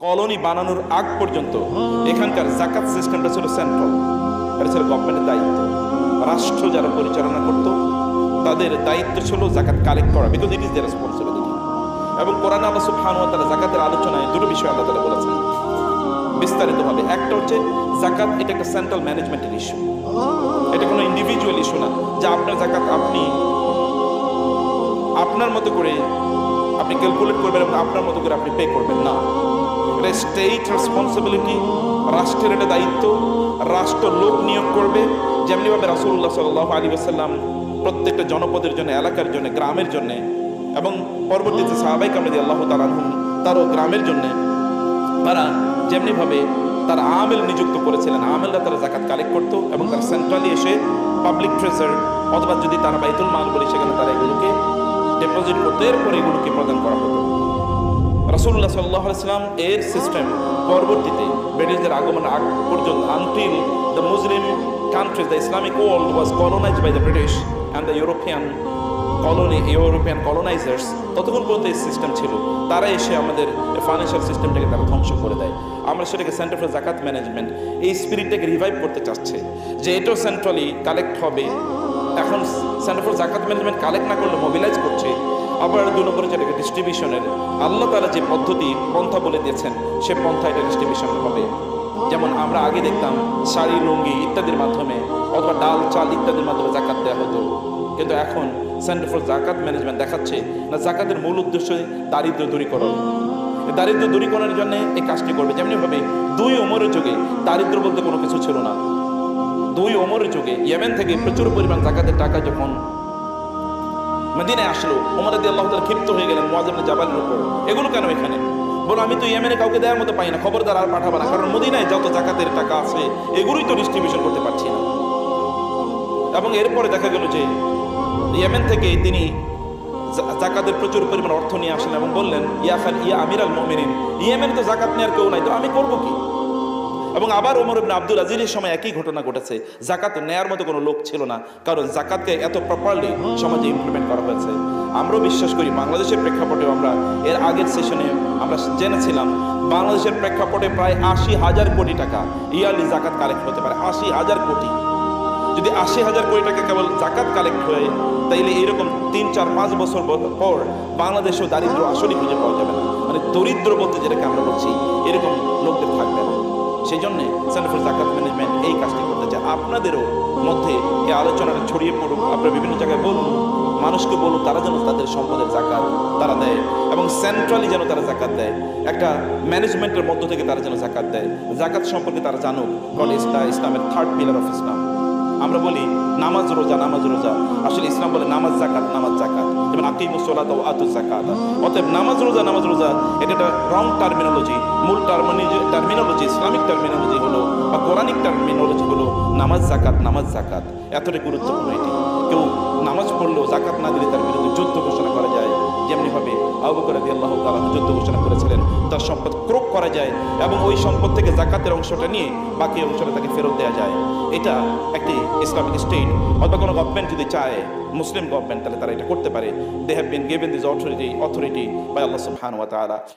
Colony বানানোর আগ পর্যন্ত এখানকার জাকাত সিস্টেমটা ছিল সেন্ট্রাল, এটা ছিল গভর্নমেন্টের দায়িত্ব। রাষ্ট্র যারা পরিচালনা করত তাদের দায়িত্ব ছিল জাকাত কালেক্ট করা, because it is there responsibility. এবং কোরআনে আল্লাহ সুবহানাহু ওয়া তাআলা জাকাতের আলোচনায় দুটো বিষয় আল্লাহ তাআলা বলেছেন বিস্তারিতভাবে। একটা হচ্ছে জাকাত এটা একটা সেন্ট্রাল ম্যানেজমেন্টের ইস্যু, এটা কোনো ইন্ডিভিজুয়াল ইস্যু না যে আপনার জাকাত আপনি আপনার মতো করে আপনি ক্যালকুলেট করবেন এবং আপনার মতো করে আপনি পে করবেন না। এটা স্টেট রেসপন্সিবিলিটি, রাষ্ট্রের এটা দায়িত্ব। রাষ্ট্র লোক নিয়োগ করবে, যেমনিভাবে রাসূলুল্লাহ সাল্লাল্লাহু আলাইহি ওয়াসাল্লাম প্রত্যেকটা জনপদের জন্য, এলাকার জন্য, গ্রামের জন্য এবং পরবর্তীতে সাহাবায়ে কেরাম রাদিয়াল্লাহু তাআলা আনহুম তারও গ্রামের জন্য তারা যেমনিভাবে তারা আমেল নিযুক্ত করেছিলেন, আমেলরা তারা জাকাত কালেক্ট করতো এবং তারা সেন্ট্রালি এসে পাবলিক ট্রেজার অথবা যদি তারা বাইতুল মাল বলে সেখানে তারা এগুলোকে ডিপোজিট করতো, এরপরে এগুলোকে প্রদান করা হতো। রাসূলুল্লাহ সাল্লাল্লাহু আলাইহি ওয়াসাল্লাম এর সিস্টেম পরবর্তীতে ব্রিটিশদের আগমনের আগ পর্যন্ত, until the Muslim countries, the Islamic world was colonised by the British and the European colonisers, ততক্ষণ পর্যন্ত এই সিস্টেম ছিল। তারা এসে আমাদের ফাইন্যান্সিয়াল সিস্টেমটাকে তারা ধ্বংস করে দেয়। আমরা সেটাকে সেন্টার ফর জাকাত ম্যানেজমেন্ট এই স্পিরিটটাকে রিভাইভ করতে চাচ্ছে যে এটাও সেন্ট্রালি কালেক্ট হবে। এখন সেন্টার ফর জাকাত ম্যানেজমেন্ট কালেক্ট না করলে মোবিলাইজ করছে। আবার 2 নম্বরে যেটাকে ডিস্ট্রিবিউশনের আল্লাহ তাআলা যে পদ্ধতি পন্থা বলে দিয়েছেন সে পন্থা এটা ডিস্ট্রিবিউশন হবে। যেমন আমরা আগে দেখতাম শাড়ি, লুঙ্গি ইত্যাদির মাধ্যমে অথবা ডাল, চাল ইত্যাদির মাধ্যমে জাকাত দেওয়া হতো, কিন্তু এখন সেন্টার ফর জাকাত ম্যানেজমেন্ট দেখাচ্ছে না জাকাতের মূল উদ্দেশ্য দারিদ্র দূরীকরণ। দারিদ্র দূরীকরণের জন্য এই কাজটি করবে। যেমনিভাবে 2 ওমরের যুগে দারিদ্র বলতে কোনো কিছু ছিল না। 2 ওমরের যুগে ইয়েমেন থেকে প্রচুর পরিমাণ জাকাতের টাকা যখন মদিনায় আসলো, ওমর রাদিয়াল্লাহু তাআলা ক্ষিপ্ত হয়ে গেলেন মুআয ইবনে জাবালের উপর। এগুলো কেন এখানে? বলো আমি তো ইয়েমেনে কাউকে দেওয়ার মতো পাই না, খবরদার আর পাঠাবো না, কারণ মদিনায় যত জাকাতের টাকা আছে এগুলোই তো ডিস্ট্রিবিউশন করতে পারছি না। এবং এরপরে দেখা গেল যে ইয়েমেন থেকে তিনি জাকাতের প্রচুর পরিমাণ অর্থ নিয়ে আসলেন এবং বললেন ইয়া আমিরাল মুমিনিন, ইয়েমেনে তো জাকাত নেওয়ার কেউ নাই, তো আমি করবো কি? এবং আবার ওমর ইবনে আব্দুল আজিজের সময় একই ঘটনা ঘটেছে। জাকাত নেয়ার মতো কোনো লোক ছিল না, কারণ জাকাতকে এত প্রপারলি সমাজে ইমপ্লিমেন্ট করা হয়েছে। আমরাও বিশ্বাস করি বাংলাদেশের প্রেক্ষাপটেও আমরা এর আগের সেশনে আমরা জেনেছিলাম বাংলাদেশের প্রেক্ষাপটে প্রায় 80,000 কোটি টাকা ইয়ারলি জাকাত কালেক্ট হতে পারে। 80,000 কোটি, যদি 80,000 কোটি টাকা কেবল জাকাত কালেক্ট হয়ে, তাইলে এইরকম 3, 4, 5 বছর পর বাংলাদেশেও দারিদ্র আসলেই খুঁজে পাওয়া যাবে না। মানে দরিদ্র বলতে যেটাকে আমরা বলছি এরকম লোকদের থাকবে না। সেই জন্যে সেন্টার ফর জাকাত ম্যানেজমেন্ট এই কাজটি করতে চায়। আপনাদেরও মধ্যে এই আলোচনাটা ছড়িয়ে পড়ুক, আপনারা বিভিন্ন জায়গায় বলুন, মানুষকে বলুন তারা যেন তাদের সম্পদের জাকাত তারা দেয় এবং সেন্ট্রালি যেন তারা জাকাত দেয়। একটা ম্যানেজমেন্টের মধ্য থেকে তারা যেন জাকাত দেয়। জাকাত সম্পর্কে তারা জানুক, কারণ ইসলামের 3rd পিলার অফ ইসলাম। আমরা বলি নামাজ রোজা, নামাজ রোজা, আসলে ইসলাম বলে নামাজ জাকাত, নামাজ জাকাত, যেমন আকিমুস সালাতা ওয়া আতুজ যাকাত। অতএব নামাজ রোজা, নামাজ রোজা এটা একটা রং টার্মিনোলজি। মূল টার্মিনোলজি ইসলামিক টার্মিনোলজি হলো বা কোরআনিক টার্মিনোলজি হলো নামাজ জাকাত, নামাজ জাকাত। এতটাই গুরুত্বপূর্ণ এটি। কেউ নামাজ পড়লেও জাকাত না দিলে তার বিরুদ্ধে যুদ্ধ ঘোষণা করা যায়। যেমনিভাবে আবু বকর রাদিয়াল্লাহু তাআলা যুদ্ধ ঘোষণা করেছিলেন, তার সম্পদ ক্রোক করা যায় এবং ওই সম্পদ থেকে জাকাতের অংশটা নিয়ে বাকি অংশটা তাকে ফেরত দেওয়া যায়। এটা একটি ইসলামিক স্টেট অথবা কোনো গভর্নমেন্ট যদি চায়, মুসলিম গভর্নমেন্ট, তাহলে তারা এটা করতে পারে। They have been given this authority by Allah সুবহানাহু ওয়া তাআলা।